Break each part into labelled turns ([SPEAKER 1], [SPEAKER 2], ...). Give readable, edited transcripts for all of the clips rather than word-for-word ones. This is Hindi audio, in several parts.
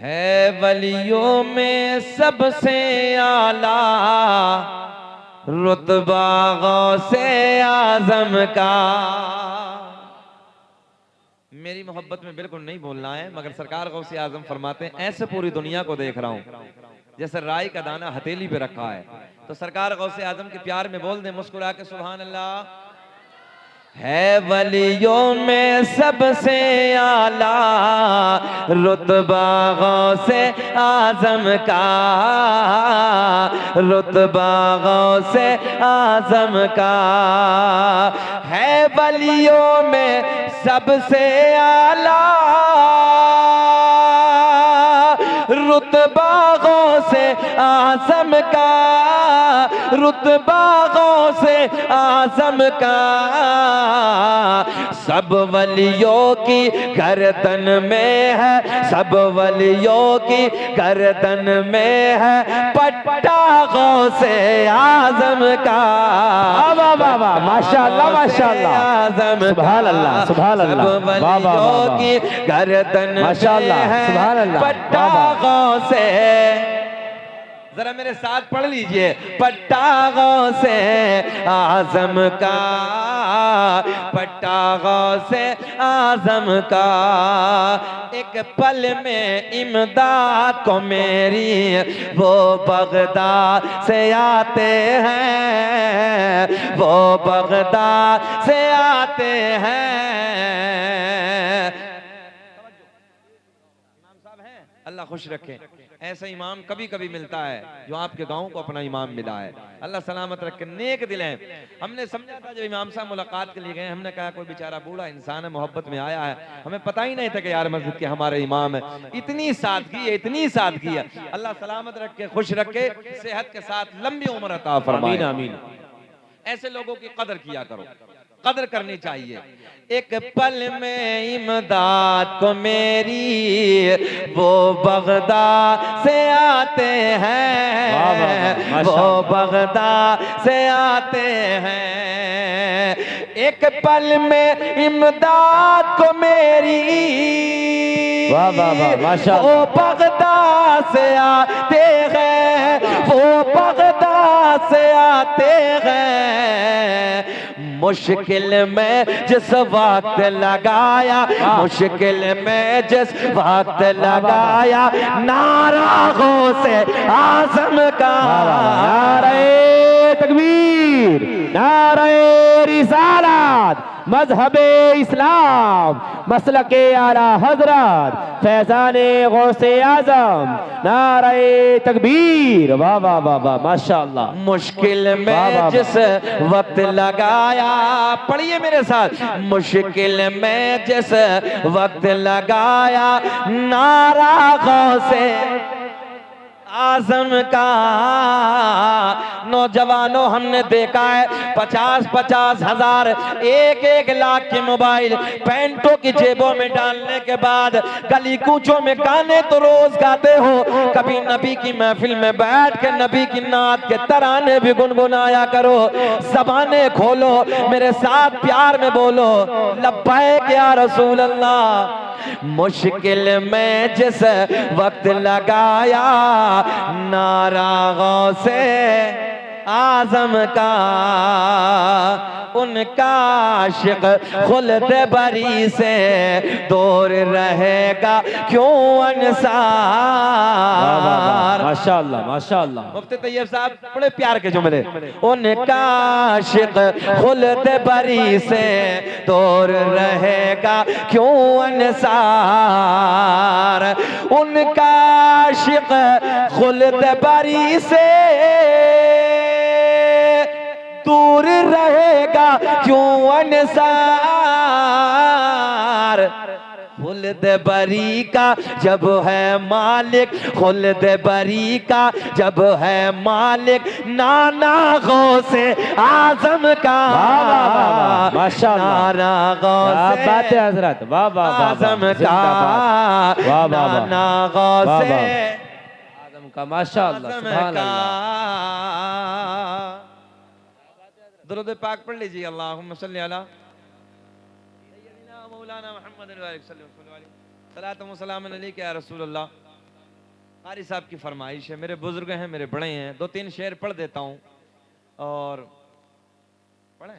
[SPEAKER 1] है वलियों में सबसे आला रुतबा गौसे आजम का। मेरी मोहब्बत में बिल्कुल नहीं बोलना है, मगर सरकार गौसे आजम फरमाते हैं ऐसे पूरी दुनिया को देख रहा हूं जैसे राई का दाना हथेली पे रखा है। तो सरकार गौसे आजम के प्यार में बोल दे मुस्कुरा के सुभान अल्लाह। है वलियों में सबसे आला रुतबा गौसे आजम का, रुतबा गौसे आजम का। है वलियों में सबसे आला रुतबा गौसे आजम का, रुतबा गौसे आजम का। सब वलियों की गर्दन में है, सब वलियों की गर्दन में है पट्टा गौसे आजम का।
[SPEAKER 2] वाह वाह वाह, माशाअल्लाह माशाअल्लाह,
[SPEAKER 1] आजम
[SPEAKER 2] सुभान अल्लाह सुभान अल्लाह।
[SPEAKER 1] सब वलियों की गर्दन
[SPEAKER 2] माशाअल्लाह
[SPEAKER 1] में
[SPEAKER 2] सुभान
[SPEAKER 1] है
[SPEAKER 2] अल्लाह।
[SPEAKER 1] पट्टा गौसे। जरा मेरे साथ पढ़ लीजिए, पट्टा गौसे आजम का, पट्टा गौसे आजम का। एक पल में इमदाद को मेरी वो बगदाद से आते हैं, वो बगदाद से आते हैं। इमाम साहब हैं, अल्लाह खुश रखे। ऐसा इमाम कभी कभी मिलता है जो आपके गांव को अपना इमाम मिला है। अल्लाह सलामत रखे, नेक दिल है। हमने समझा था जब इमाम साहब मुलाकात के लिए गए, हमने कहा कोई बेचारा बूढ़ा इंसान है, मोहब्बत में आया है, हमें पता ही नहीं था कि यार मस्जिद के हमारे इमाम है। इतनी सादगी है, इतनी सादगी है। अल्लाह सलामत रखे, खुश रखे, सेहत के साथ लंबी उम्र अता फरमाए।
[SPEAKER 2] आमीन आमीन।
[SPEAKER 1] ऐसे लोगों की कदर किया करो, कदर करनी चाहिए। एक पल में इमदाद को मेरी वो बगदाद से आते हैं, वो बगदाद से आते हैं। एक पल में इमदाद को मेरी
[SPEAKER 2] वाह वाह वाह, माशाअल्लाह।
[SPEAKER 1] वो बगदाद से आते हैं, वो बगदाद से आते हैं। मुश्किल में जिस वक्त लगाया, मुश्किल में जिस वक्त लगाया, नारा गौसे आजम का। नारे तकबीर, नारे रिसालत, मजहबे इस्लाम, मसलके आला हजरत, फैजाने गौसे आजम, नारे तकबीर। वाह वाह वाह वाह, माशाअल्लाह। मुश्किल में जिस वक्त लगाया, पढ़िए मेरे साथ, मुश्किल में जिस वक्त लगाया, नारा गौसे आजम का। नौजवानों हमने देखा है 50-50 हजार, 1-1 लाख के मोबाइल पैंटों की जेबों में डालने के बाद गली कूचों में गाने तो रोज गाते हो, कभी नबी की महफिल में बैठ के नबी की नात के तराने भी गुनगुनाया करो। ज़बाने खोलो, मेरे साथ प्यार में बोलो, लब्बैक या रसूल अल्लाह। मुश्किल में जिस वक्त लगाया, नारा गौसे आजम का। उनका आशिक खुल्द बरी से दूर रहेगा क्यों अंसार।
[SPEAKER 2] माशाअल्लाह माशाअल्लाह।
[SPEAKER 1] मुफ्ती तैयब साहब बड़े प्यार के जुमले। उनका आशिक खुल्द बरी से दूर रहेगा क्यों अंसार। उनका आशिक खुल्द बरी से दूर रहेगा क्यों अंसार। खुल्द बरी का जब है मालिक, खुल्द बरी का जब है मालिक, नाना गौसे आजम का।
[SPEAKER 2] माशाअल्लाह,
[SPEAKER 1] नाना गौसे
[SPEAKER 2] बात है हजरत। वाह वाह
[SPEAKER 1] आजम का, नाना गौसे
[SPEAKER 2] आजम का, माशाअल्लाह सुभान अल्लाह।
[SPEAKER 1] दुरूद पाक पढ़ लीजिए, अल्लाहुम्मा सल्ली अला सय्यदिना मौलाना मुहम्मद सल्लल्लाहु अलैहि वसल्लम, सलातु व सलाम अलैका या रसूल अल्लाह। कारी साहब की फरमाइश है, मेरे बुजुर्ग हैं, मेरे बड़े हैं, 2-3 शेर पढ़ देता हूँ। और पढ़े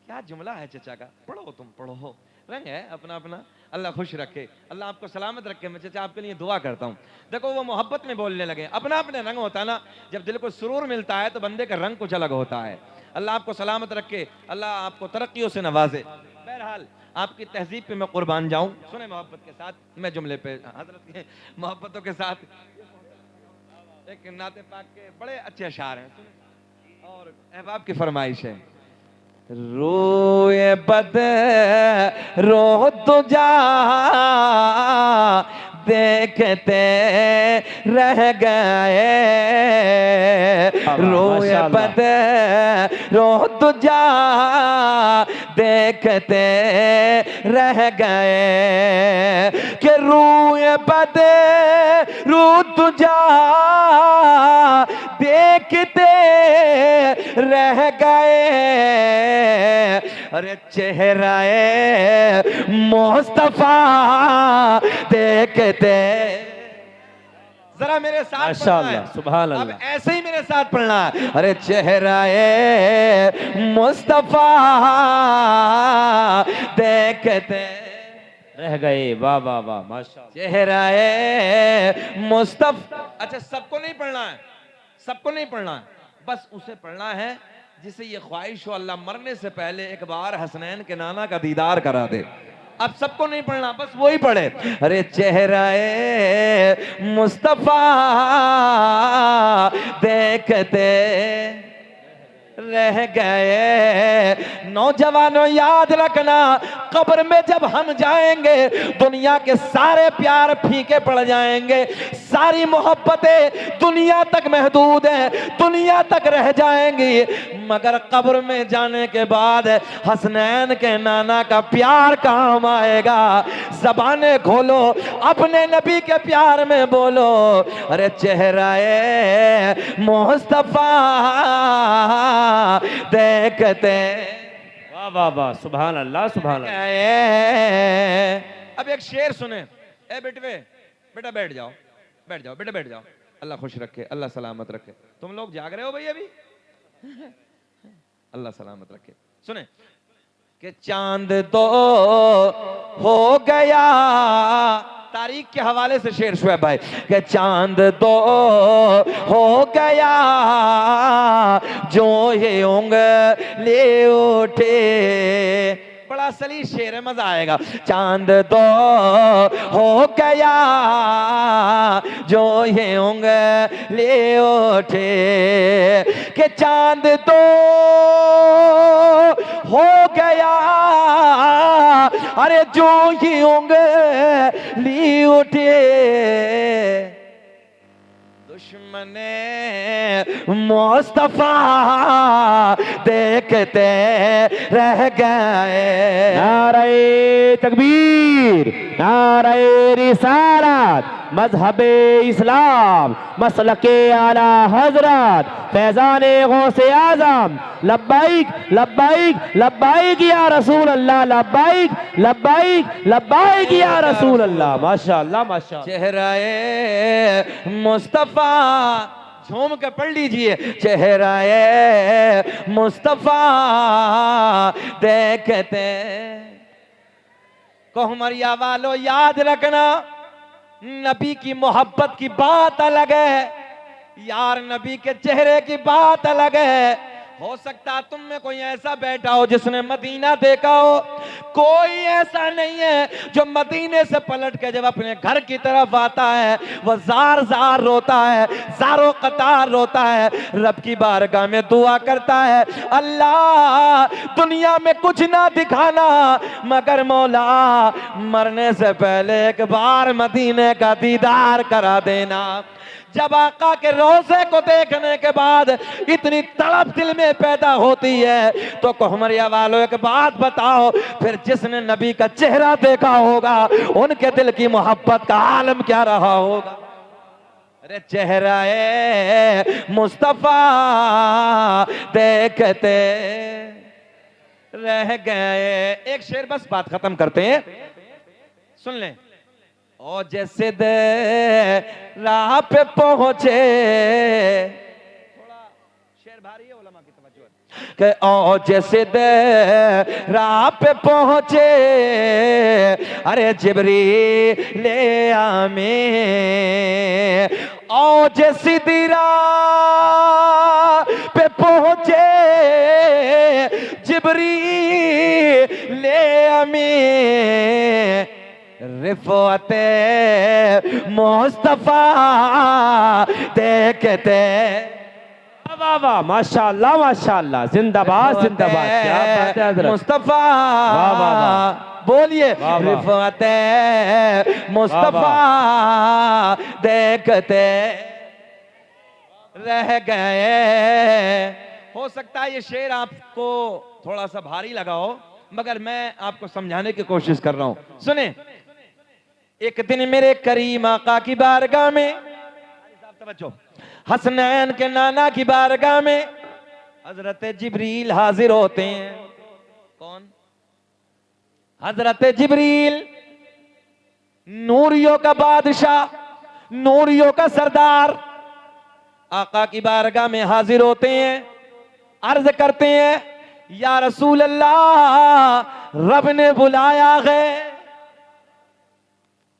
[SPEAKER 1] क्या जुमला है चचा का, पढ़ो तुम पढ़ो, रंग है अपना अपना। अल्लाह खुश रखे, अल्लाह आपको सलामत रखे। मैं चचा आपके लिए दुआ करता हूँ। देखो वो मोहब्बत में बोलने लगे, अपना अपने रंग होता है ना, जब दिल को सुरूर मिलता है तो बंदे का रंग कुछ अलग होता है। अल्लाह आपको सलामत रखे, अल्लाह आपको तरक्कियों से नवाजे। बहरहाल आपकी तहजीब पे मैं कुर्बान जाऊं। सुने मोहब्बत के साथ, मैं जुमले पे हजरत के मोहब्बतों के साथ एक नाते पाक के बड़े अच्छे अशार हैं, सुने। और अहबाब की फरमाइश है, रोए बद रो तुझा देखते रह गए, रोए बद रो तुझा देखते रह गए, कि रोए बद रो तुझा देखते रह गए, अरे चेहराए मुस्तफा देखते। जरा मेरे साथ
[SPEAKER 2] माशाअल्लाह, सुभान अल्लाह।
[SPEAKER 1] अब ऐसे ही मेरे साथ पढ़ना है। अरे चेहराए मुस्तफा देखते
[SPEAKER 2] रह गए। वाह वाह वाह, माशाअल्लाह।
[SPEAKER 1] चेहराए मुस्तफा। अच्छा सबको नहीं पढ़ना है, सबको नहीं पढ़ना है, बस उसे पढ़ना है जिसे ये ख्वाहिश हो अल्लाह मरने से पहले एक बार हसनैन के नाना का दीदार करा दे। अब सबको नहीं पढ़ना, बस वही पढ़े। अरे चेहराए मुस्तफा देखते रह गए। नौजवानों याद रखना, कब्र में जब हम जाएंगे दुनिया के सारे प्यार फीके पड़ जाएंगे, सारी मोहब्बतें दुनिया तक महदूद है, दुनिया तक रह जाएंगी, मगर कब्र में जाने के बाद हसनैन के नाना का प्यार काम आएगा। ज़बानें खोलो, अपने नबी के प्यार में बोलो। अरे चेहराए मुस्तफा देखते।
[SPEAKER 2] वाह वाह वाह, सुभान अल्लाह, सुभान अल्लाह।
[SPEAKER 1] अब एक शेर सुने। ए बेटवे, बेटा बैठ जाओ, बैठ जाओ बेटा, बैठ जाओ। अल्लाह खुश रखे, अल्लाह सलामत रखे। तुम लोग जाग रहे हो भाई अभी? अल्लाह सलामत रखे। सुने कि चांद तो हो गया, तारीख के हवाले से शेर शुएब भाई, कि चांद तो हो गया जो ये उंगली उठे। बड़ा सली शेर है, मजा आएगा। चांद तो हो गया जो ये उंगली उठे, कि चांद तो हो गया, अरे जो ही उंगली उठे, दुश्मने मुस्तफा देखते रह गए।
[SPEAKER 2] नारे तकबीर, नारे रिसालत, मजहबे इस्लाम, मसलके आला हजरत, फैजाने गौसे आजम, लब्बाइक लब्बाइक लब्बाइक या रसूल अल्लाह, लब्बाइक लब्बाइक लब्बाइक या रसूल अल्लाह। माशाअल्लाह माशाअल्लाह।
[SPEAKER 1] चेहराए मुस्तफा, झूम के पढ़ लीजिए। चेहराए मुस्तफा देखते। कोहमरिया वालों याद रखना, नबी की मोहब्बत की बात अलग है, यार नबी के चेहरे की बात अलग है। हो सकता तुम में कोई ऐसा बैठा हो जिसने मदीना देखा हो, कोई ऐसा नहीं है जो मदीने से पलट के जब अपने घर की तरफ आता है वह जार जार रोता है, जारो कतार रोता है, रब की बारगाह में दुआ करता है, अल्लाह दुनिया में कुछ ना दिखाना मगर मौला मरने से पहले एक बार मदीने का दीदार करा देना। जब आका के रोज़े को देखने के बाद इतनी तड़प दिल में पैदा होती है तो कोहमरिया वालों एक बात बताओ, फिर जिसने नबी का चेहरा देखा होगा उनके दिल की मोहब्बत का आलम क्या रहा होगा। अरे चेहराए मुस्तफा देखते रह गए। एक शेर बस बात खत्म करते हैं, सुन लें। और जैसे दे राह पे पहुंचे, थोड़ा शेर भारी है, उलमा की तवज्जो है, कि ओ जैसे दे राह पे पहुंचे, अरे जिब्रील ले आमे, ओ जैसी दिरा पे पहुंचे, जिब्रील ले आमे, रिफ़अते मुस्तफा देखते।
[SPEAKER 2] वाह वाह, माशाअल्लाह माशाअल्लाह, जिंदाबाद जिंदाबाद, क्या बात है हज़रत।
[SPEAKER 1] मुस्तफा,
[SPEAKER 2] वाह वाह वाह,
[SPEAKER 1] बोलिए,
[SPEAKER 2] वाह वाह।
[SPEAKER 1] रिफ़अते मुस्तफा देखते रह गए। हो सकता है ये शेर आपको थोड़ा सा भारी लगा हो, मगर मैं आपको समझाने की कोशिश कर रहा हूं। सुने, एक दिन मेरे करीम आका की बारगाह में, तवज्जो, हसनैन के नाना की बारगाह में हजरत जिब्रील हाजिर होते हैं। कौन? हजरत जिब्रील, नूरियों का बादशाह, नूरियों का सरदार, आका की बारगाह में हाजिर होते हैं। अर्ज करते हैं, या रसूल अल्लाह, रब ने बुलाया है।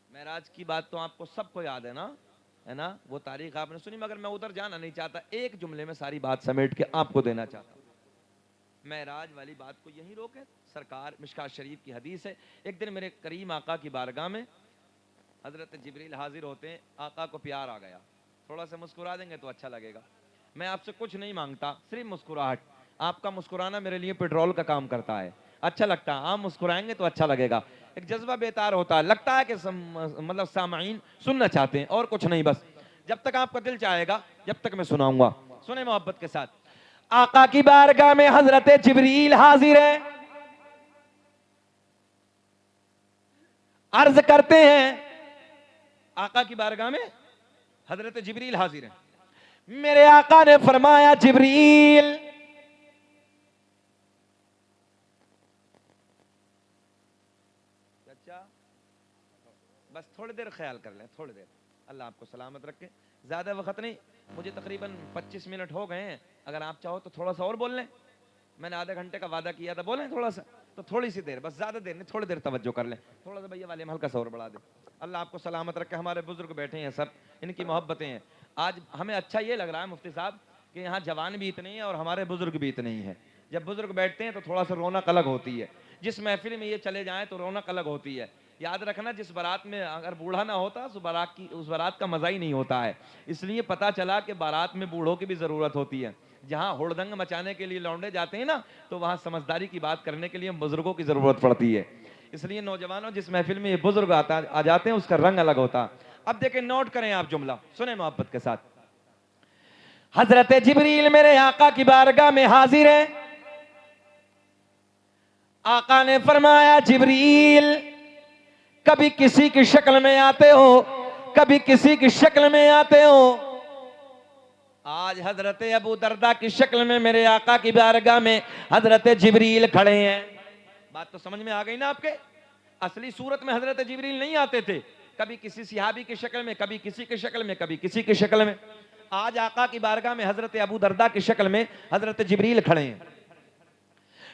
[SPEAKER 1] मेराज की बात तो आपको सबको याद है ना, वो तारीख आपने सुनी, मगर मैं उधर जाना नहीं चाहता, एक जुमले में सारी बात समेट के आपको देना चाहता हूं। मेराज वाली बात को यहीं रोके, सरकार मिशकात शरीफ की हदीस है, एक दिन मेरे करीम आका की बारगाह में हजरत जिब्रील हाजिर होते हैं। आका को प्यार आ गया, थोड़ा सा मुस्कुरा देंगे तो अच्छा लगेगा। मैं आपसे कुछ नहीं मांगता, सिर्फ मुस्कुराहट। आपका मुस्कुराना मेरे लिए पेट्रोल का काम करता है, अच्छा लगता है। आप मुस्कुराएंगे तो अच्छा लगेगा, एक जज्बा बेतार होता है, लगता है कि मतलब सामाईन सुनना चाहते हैं, और कुछ नहीं। बस जब तक आपका दिल चाहेगा, जब तक मैं सुनाऊंगा। सुने मोहब्बत के साथ, आका की बारगाह में हजरत जिब्रील हाजिर है। अर्ज करते हैं, आका की बारगाह में हजरत जिब्रील हाजिर है। मेरे आका ने फरमाया, जिब्रील, बस थोड़ी देर ख्याल कर लें, थोड़ी देर, अल्लाह आपको सलामत रखे। ज़्यादा वक्त नहीं, मुझे तकरीबन 25 मिनट हो गए हैं, अगर आप चाहो तो थोड़ा सा और बोल लें। मैंने आधे घंटे का वादा किया था, बोलें थोड़ा सा, तो थोड़ी सी देर, बस ज़्यादा देर नहीं, थोड़ी देर तवज्जो कर लें। थोड़ा सा भैया वाले में हल्का सा और बढ़ा दे। अल्लाह आपको सलामत रखे। हमारे बुजुर्ग बैठे हैं सब, इनकी मोहब्बतें हैं। आज हमें अच्छा ये लग रहा है मुफ्ती साहब कि यहाँ जवान भी इतने हैं और हमारे बुजुर्ग भी इतने ही हैं। जब बुजुर्ग बैठते हैं तो थोड़ा सा रौनक अलग होती है। जिस महफिल में ये चले जाएँ तो रौनक अलग होती है। याद रखना, जिस बारात में अगर बूढ़ा ना होता उस बारात का मजा ही नहीं होता है। इसलिए पता चला कि बारात में बूढ़ों की भी जरूरत होती है। जहां हुड़दंग मचाने के लिए लौंडे जाते हैं ना, तो वहां समझदारी की बात करने के लिए बुजुर्गों की जरूरत पड़ती है। इसलिए नौजवानों, जिस महफिल में ये बुजुर्ग आ जाते हैं, उसका रंग अलग होता है। अब देखें, नोट करें आप जुमला, सुने मोहब्बत के साथ। हजरत जिब्रील मेरे आका की बारगाह में हाजिर है। आका ने फरमाया, जिब्रील, कभी किसी की शक्ल में आते हो, कभी किसी की शक्ल में आते हो। आज हजरत अबू दरदा की शक्ल में मेरे आका की बारगाह में हजरत जिब्रील खड़े हैं। बात तो समझ में आ गई ना आपके? असली सूरत में हजरत जिब्रील नहीं आते थे, कभी किसी सिहाबी की शक्ल में, कभी किसी की शक्ल में, कभी किसी की शक्ल में। आज आका की बारगाह में हजरत अबू दरदा की शक्ल में हजरत जिब्रील खड़े हैं।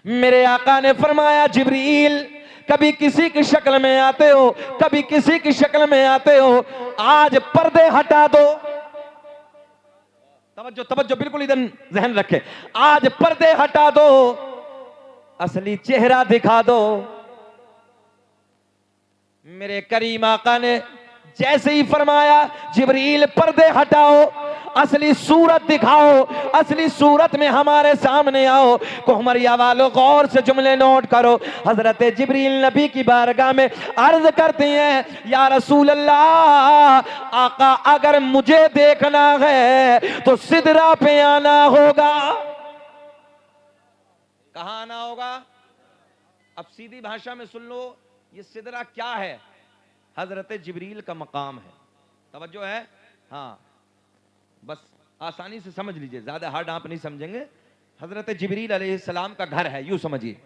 [SPEAKER 1] मेरे आका ने फरमाया, जिब्रील, कभी किसी की शक्ल में आते हो, कभी किसी की शक्ल में आते हो, आज पर्दे हटा दो। तवज्जो तवज्जो, बिल्कुल इधर ज़हन रखे। आज पर्दे हटा दो, असली चेहरा दिखा दो। मेरे करीम आका ने जैसे ही फरमाया, जिब्रील पर्दे हटाओ, असली सूरत दिखाओ, असली सूरत में हमारे सामने आओ। कोहमरिया वालों, गौर से जुमले नोट करो। हजरत जिब्रील नबी की बारगाह में अर्ज करते हैं, या रसूल अल्लाह, आका, अगर मुझे देखना है तो सिदरा पे आना होगा। कहां आना होगा? अब सीधी भाषा में सुन लो, ये सिदरा क्या है? हजरत जिब्रील का मकाम है। तवज्जो है? हाँ, बस आसानी से समझ लीजिए, ज्यादा हार्ड आप नहीं समझेंगे। हजरत जिब्रील अलैहिस्सलाम का घर है, यूं समझिए।